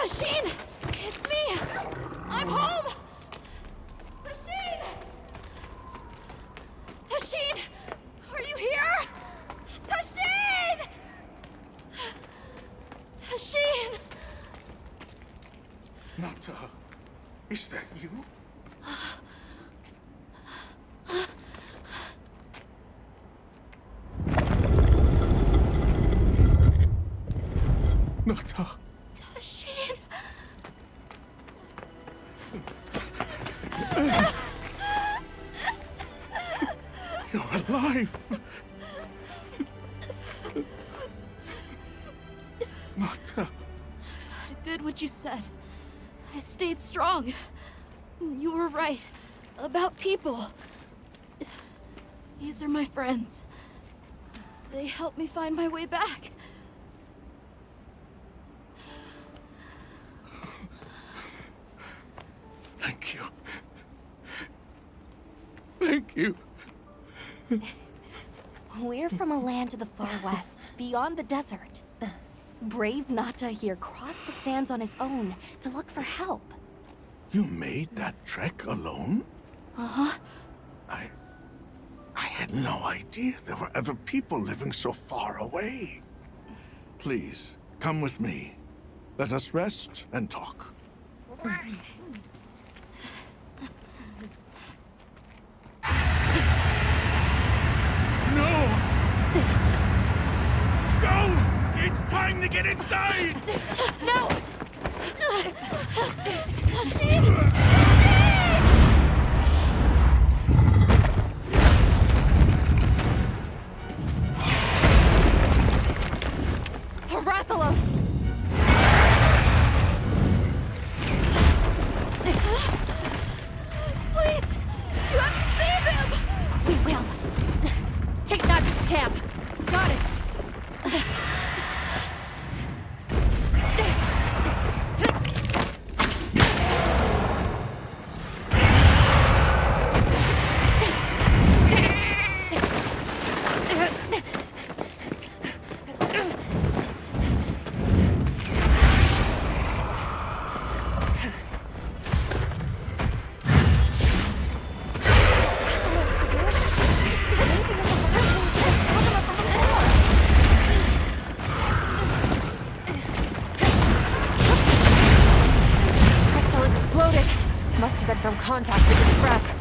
Tasheen! It's me! I'm home! Tasheen! Tasheen! Are you here? Tasheen! Tasheen! Nata, is that you? Nata. Tasheen! You're alive! Nata. I did what you said. I stayed strong. You were right. About people. These are my friends. They helped me find my way back. Thank you. Thank you. We're from a land to the far west, beyond the desert. Brave Nata here crossed the sands on his own to look for help. You made that trek alone? Uh-huh. I had no idea there were ever people living so far away. Please, come with me. Let us rest and talk. No! Go! It's trying to get inside! No! Tasheen! Rathalos! Please! You have to save him! We will. Take Nata to camp. Got it. Must have been from contact with his breath.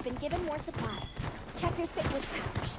We've been given more supplies. Check your sandwich pouch.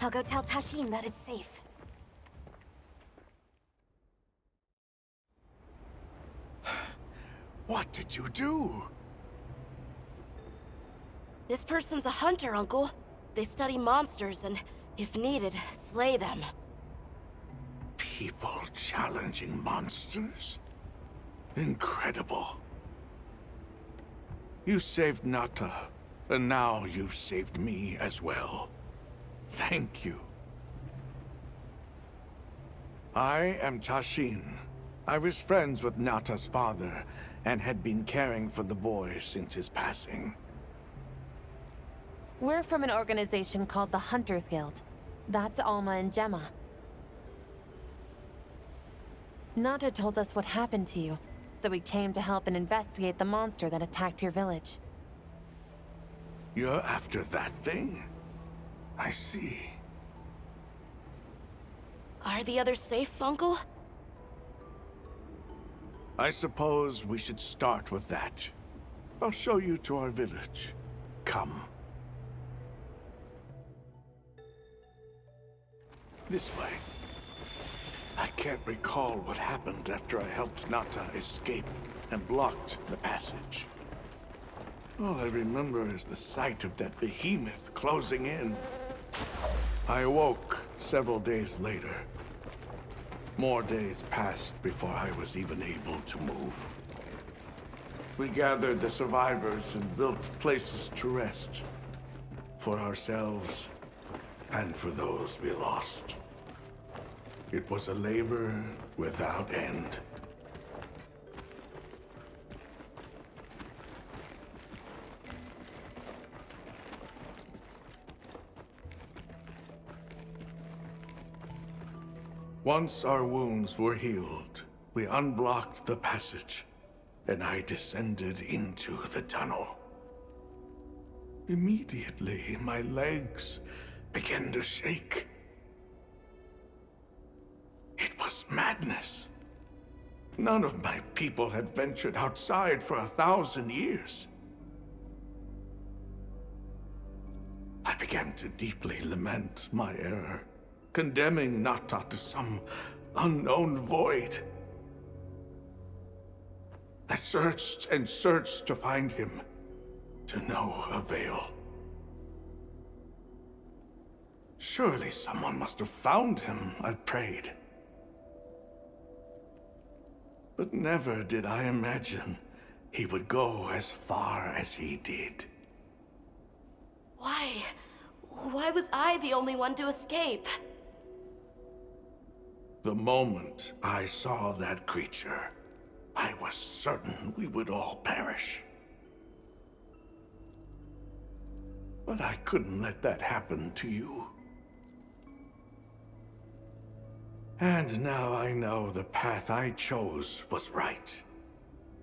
I'll go tell Tasheen that it's safe. What did you do? This person's a hunter, Uncle. They study monsters and, if needed, slay them. People challenging monsters? Incredible. You saved Nata, and now you've saved me as well. Thank you. I am Tasheen. I was friends with Nata's father, and had been caring for the boy since his passing. We're from an organization called the Hunters Guild. That's Alma and Gemma. Nata told us what happened to you, so we came to help and investigate the monster that attacked your village. You're after that thing? I see. Are the others safe, Uncle? I suppose we should start with that. I'll show you to our village. Come. This way. I can't recall what happened after I helped Nata escape and blocked the passage. All I remember is the sight of that behemoth closing in. I awoke several days later. More days passed before I was even able to move. We gathered the survivors and built places to rest. For ourselves and for those we lost. It was a labor without end. Once our wounds were healed, we unblocked the passage, and I descended into the tunnel. Immediately, my legs began to shake. It was madness. None of my people had ventured outside for 1,000 years. I began to deeply lament my error, condemning Nata to some unknown void. I searched and searched to find him, to no avail. Surely someone must have found him, I prayed. But never did I imagine he would go as far as he did. Why? Why was I the only one to escape? The moment I saw that creature, I was certain we would all perish. But I couldn't let that happen to you. And now I know the path I chose was right.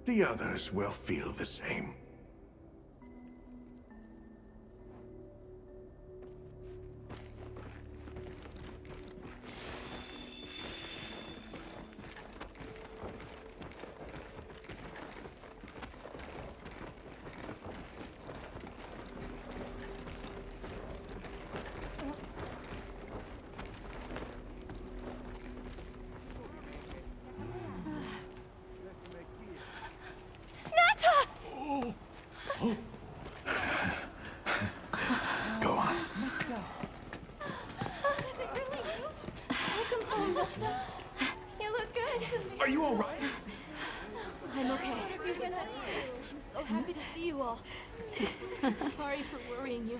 The others will feel the same. Go on. Is it really you? Welcome home, Nata. You look good. Are you all right? I'm okay. I'm so happy to see you all. Sorry for worrying you.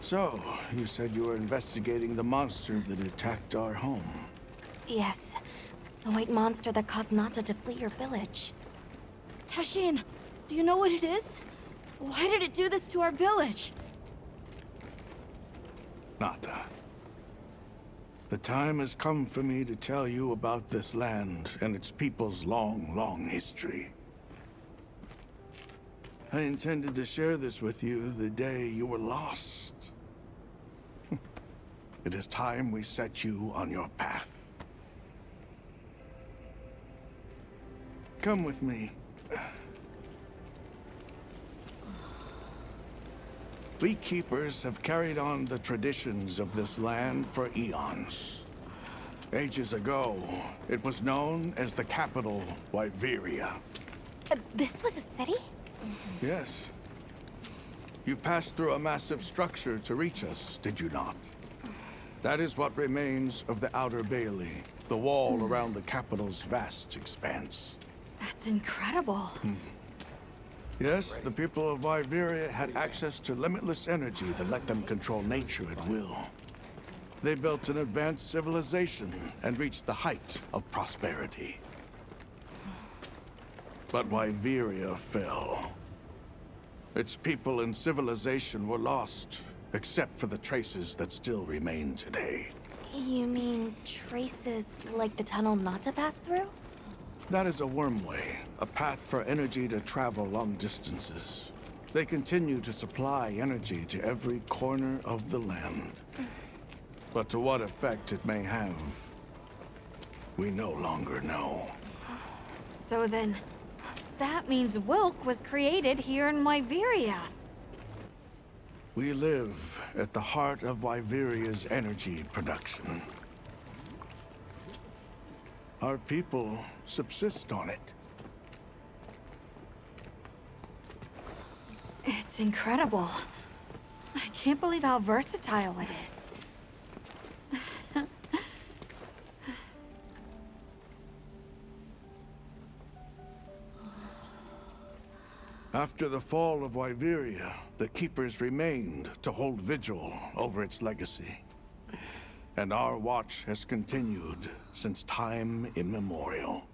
So, you said you were investigating the monster that attacked our home. Yes, the white monster that caused Nata to flee your village. Tasheen, do you know what it is? Why did it do this to our village? Nata. The time has come for me to tell you about this land and its people's long, long history. I intended to share this with you the day you were lost. It is time we set you on your path. Come with me. Beekeepers have carried on the traditions of this land for eons. Ages ago, it was known as the capital, Wyveria. This was a city? Yes. You passed through a massive structure to reach us, did you not? That is what remains of the Outer Bailey, the wall around the capital's vast expanse. That's incredible. Yes, the people of Wyveria had access to limitless energy that let them control nature at will. They built an advanced civilization and reached the height of prosperity. But Wyveria fell. Its people and civilization were lost, except for the traces that still remain today. You mean traces like the tunnel not to pass through? That is a wormway, a path for energy to travel long distances. They continue to supply energy to every corner of the land. But to what effect it may have, we no longer know. So then, that means Wilk was created here in Wyveria. We live at the heart of Wyveria's energy production. Our people subsist on it. It's incredible. I can't believe how versatile it is. After the fall of Wyveria, the Keepers remained to hold vigil over its legacy. And our watch has continued since time immemorial.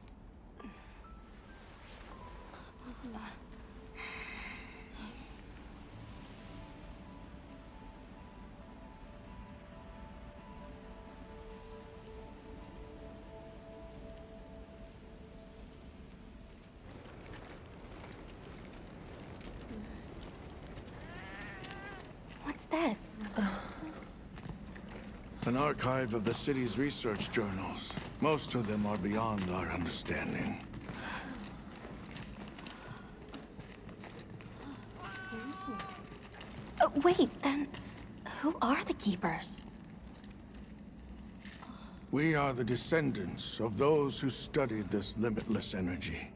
What's this? An archive of the city's research journals. Most of them are beyond our understanding. Wait, then who are the Keepers? We are the descendants of those who studied this limitless energy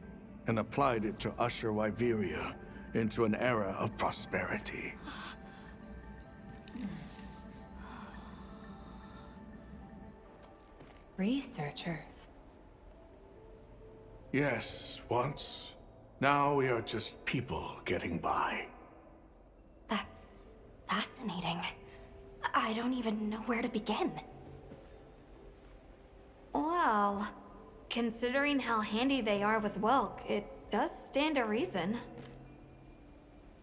and applied it to usher Wyveria into an era of prosperity. Researchers. Yes, once. Now we are just people getting by. That's fascinating. I don't even know where to begin. Well, considering how handy they are with Welk, it does stand to reason.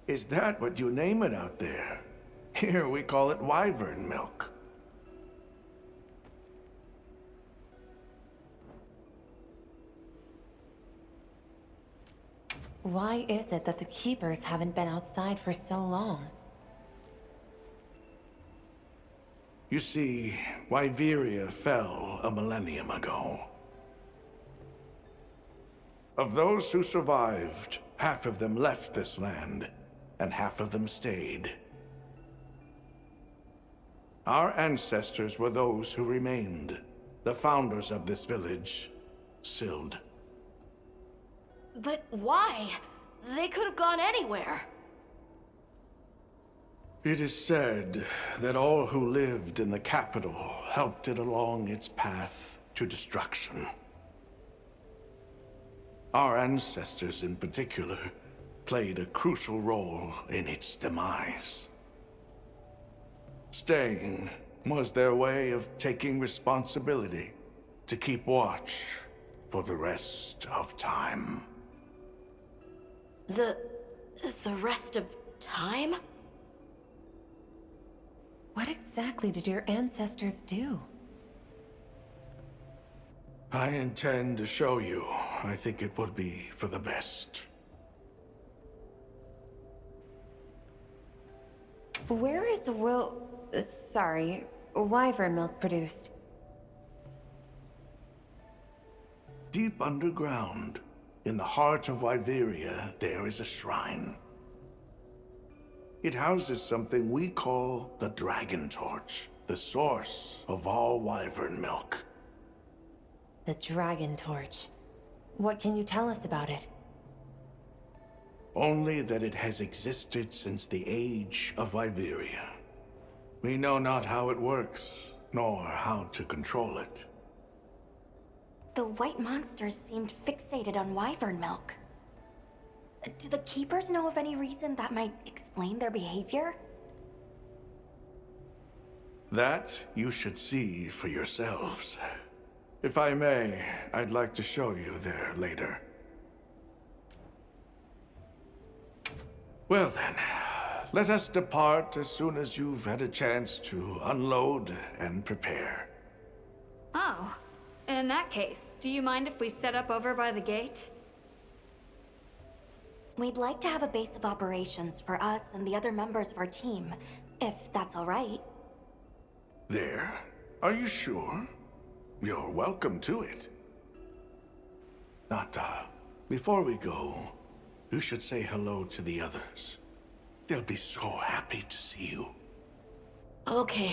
Is that what you name it out there? Here we call it wyvern milk. Why is it that the Keepers haven't been outside for so long? You see, Wyveria fell a millennium ago. Of those who survived, half of them left this land, and half of them stayed. Our ancestors were those who remained, the founders of this village, Sild. But why? They could have gone anywhere. It is said that all who lived in the capital helped it along its path to destruction. Our ancestors in particular played a crucial role in its demise. Staying was their way of taking responsibility to keep watch for the rest of time. The rest of time? What exactly did your ancestors do? I intend to show you. I think it would be for the best. Where is wyvern milk produced? Deep underground, in the heart of Wyveria, there is a shrine. It houses something we call the Dragon Torch, the source of all wyvern milk. The Dragon Torch. What can you tell us about it? Only that it has existed since the age of Wyveria. We know not how it works, nor how to control it. The white monsters seemed fixated on wyvern milk. Do the Keepers know of any reason that might explain their behavior? That you should see for yourselves. If I may, I'd like to show you there later. Well then, let us depart as soon as you've had a chance to unload and prepare. Oh, in that case, do you mind if we set up over by the gate? We'd like to have a base of operations for us and the other members of our team, if that's all right. There? Are you sure? You're welcome to it. Nata, before we go, you should say hello to the others. They'll be so happy to see you. Okay.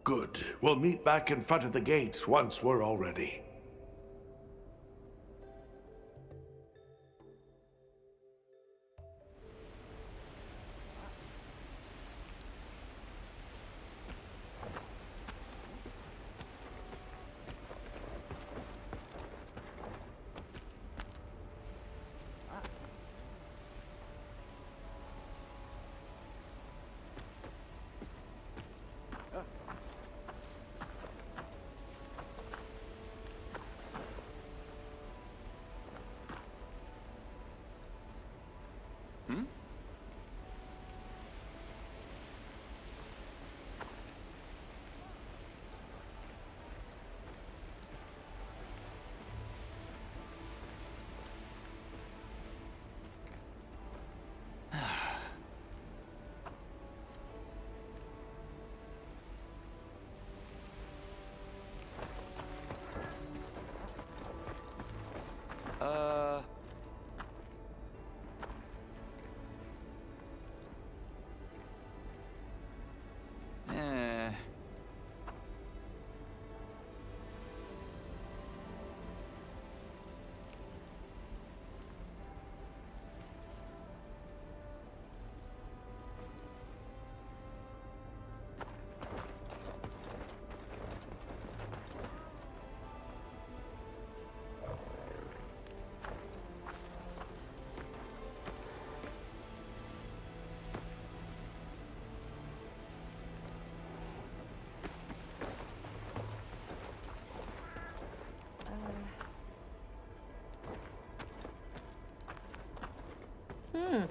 Good. We'll meet back in front of the gate once we're all ready. Eh.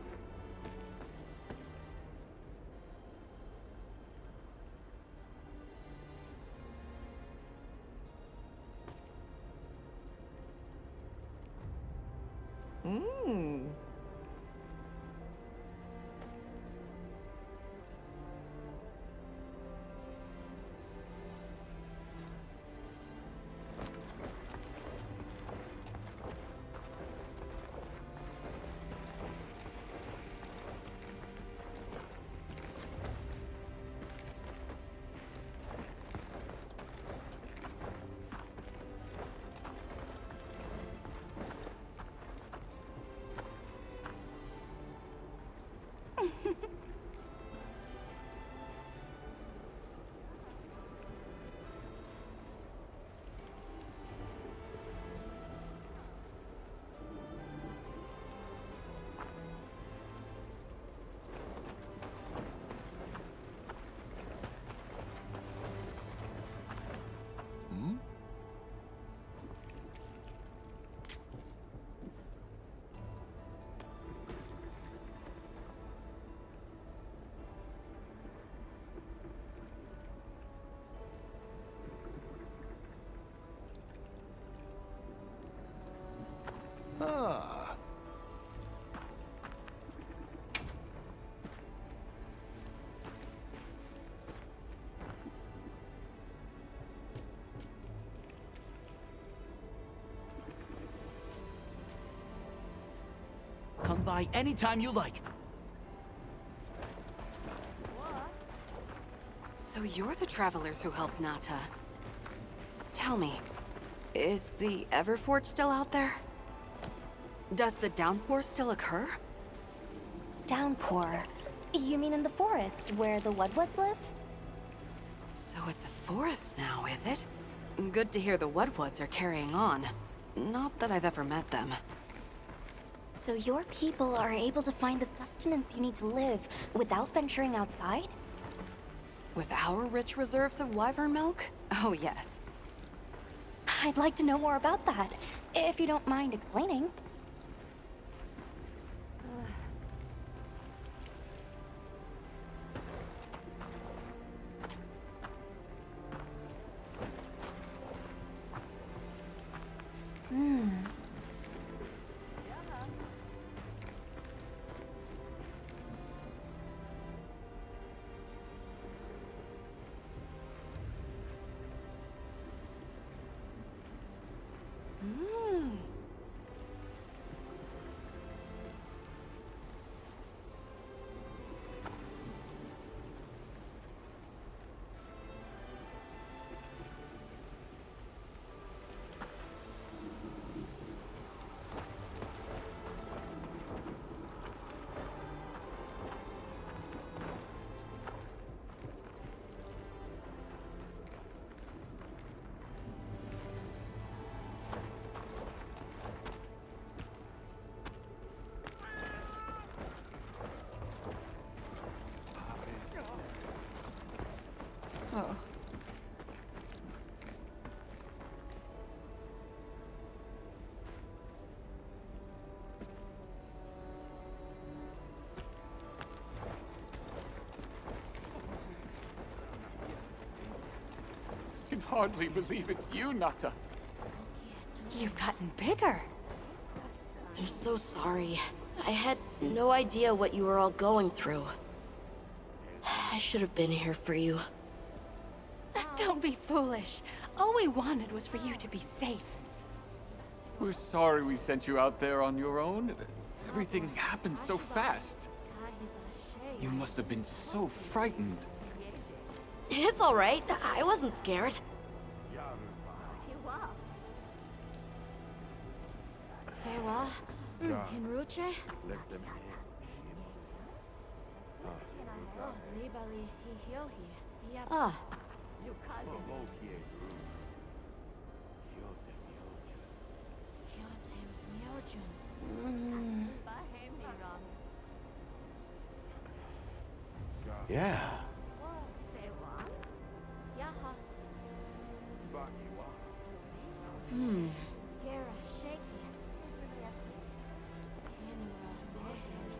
Ah. Come by anytime you like. So you're the travelers who helped Nata. Tell me, is the Everforge still out there? Does the downpour still occur? Downpour? You mean in the forest, where the Woodwoods live? So it's a forest now, is it? Good to hear the Woodwoods are carrying on. Not that I've ever met them. So your people are able to find the sustenance you need to live without venturing outside? With our rich reserves of wyvern milk? Oh, yes. I'd like to know more about that, if you don't mind explaining. Oh. I can hardly believe it's you, Nata. You've gotten bigger. I'm so sorry. I had no idea what you were all going through. I should have been here for you. Don't be foolish. All we wanted was for you to be safe. We're sorry we sent you out there on your own. Everything happened so fast. You must have been so frightened. It's all right. I wasn't scared. Fewa, Hinruche? Oh, Libali, Hihiohi. Ah, Kyotem Myojun. Yeah. Yaha. Gera, Shaky. Kenura, Mehen.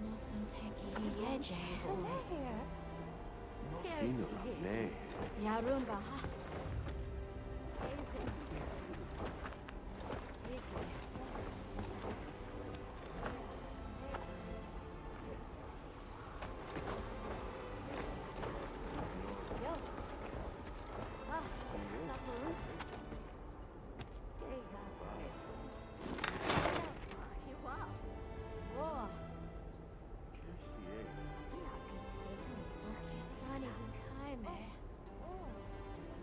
Mosunteki Yeje. Yarumba, ha. Yo. Ah, Saturn. Whoa. Sani Hikaime.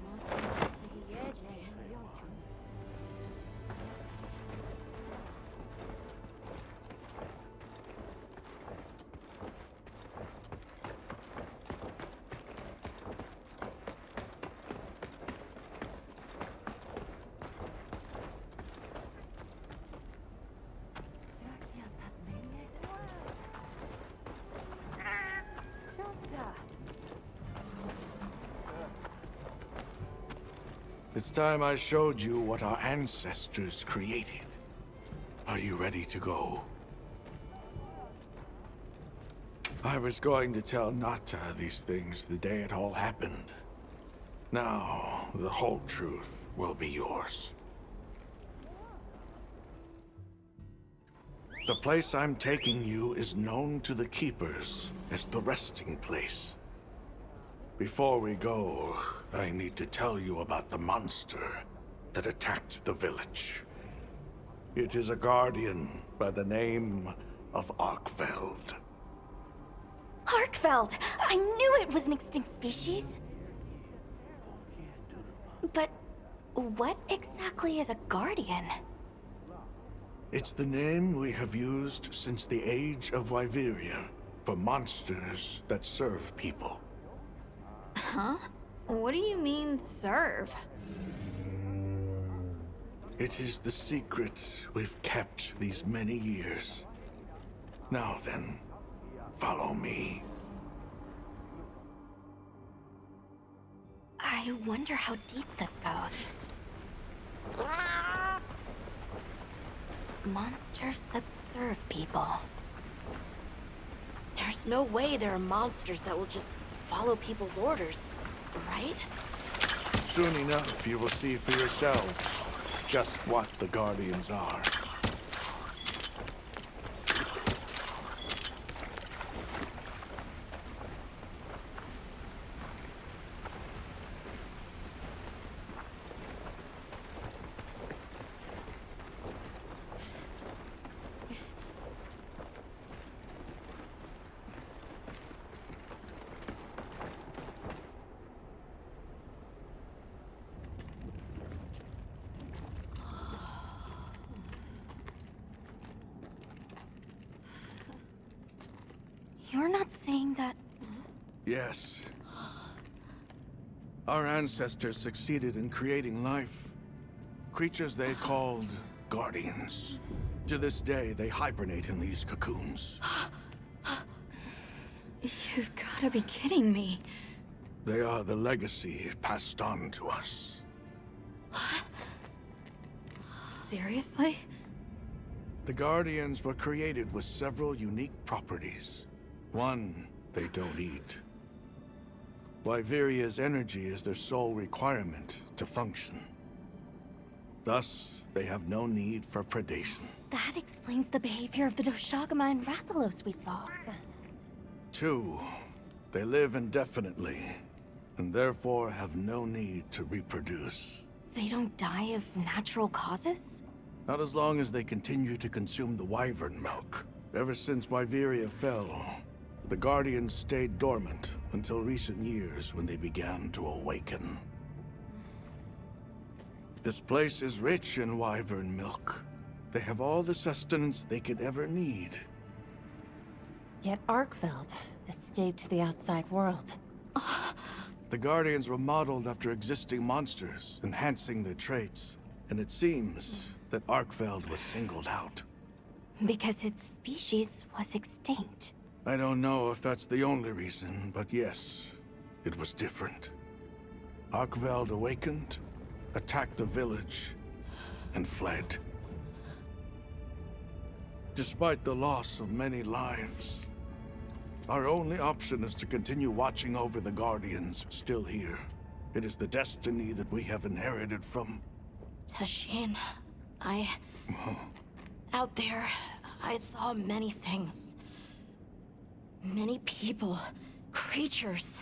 Mosunteki Yeje. It's time I showed you what our ancestors created. Are you ready to go? I was going to tell Nata these things the day it all happened. Now, the whole truth will be yours. The place I'm taking you is known to the Keepers as the resting place. Before we go, I need to tell you about the monster that attacked the village. It is a guardian by the name of Arkfeld. Arkfeld! I knew it was an extinct species! But what exactly is a guardian? It's the name we have used since the age of Wyveria for monsters that serve people. Huh? What do you mean, serve? It is the secret we've kept these many years. Now then, follow me. I wonder how deep this goes. Monsters that serve people. There's no way there are monsters that will just follow people's orders, right? Soon enough, you will see for yourselves just what the Guardians are. You're not saying that... Yes. Our ancestors succeeded in creating life. Creatures they called Guardians. To this day, they hibernate in these cocoons. You've gotta be kidding me. They are the legacy passed on to us. Seriously? The Guardians were created with several unique properties. One, they don't eat. Wyveria's energy is their sole requirement to function. Thus, they have no need for predation. That explains the behavior of the Doshagama and Rathalos we saw. Two, they live indefinitely, and therefore have no need to reproduce. They don't die of natural causes? Not as long as they continue to consume the wyvern milk. Ever since Wyveria fell, the Guardians stayed dormant until recent years when they began to awaken. This place is rich in wyvern milk. They have all the sustenance they could ever need. Yet Arkfeld escaped to the outside world. The Guardians were modeled after existing monsters, enhancing their traits. And it seems that Arkfeld was singled out. Because its species was extinct. I don't know if that's the only reason, but yes, it was different. Arkveld awakened, attacked the village, and fled. Despite the loss of many lives, our only option is to continue watching over the Guardians still here. It is the destiny that we have inherited from... Tasheen, out there, I saw many things. Many people, creatures,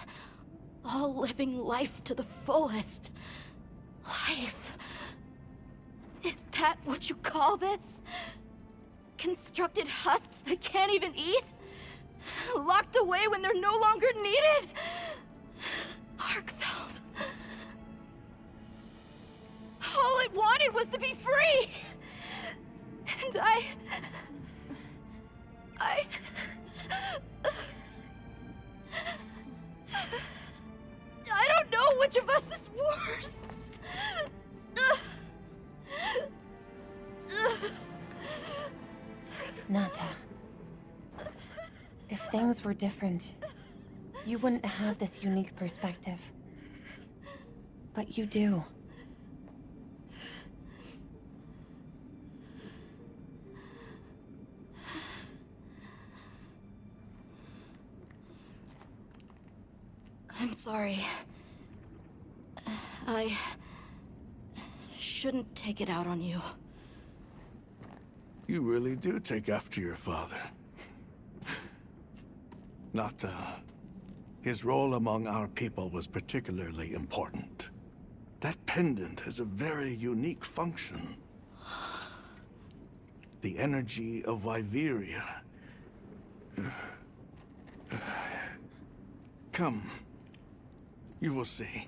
all living life to the fullest. Life. Is that what you call this? Constructed husks that can't even eat? Locked away when they're no longer needed? Arkfeld. All it wanted was to be free! And I don't know which of us is worse. Nata. If things were different, you wouldn't have this unique perspective. But you do. I'm sorry. I shouldn't take it out on you. You really do take after your father. Nata, his role among our people was particularly important. That pendant has a very unique function. The energy of Wyveria. Come. You will see.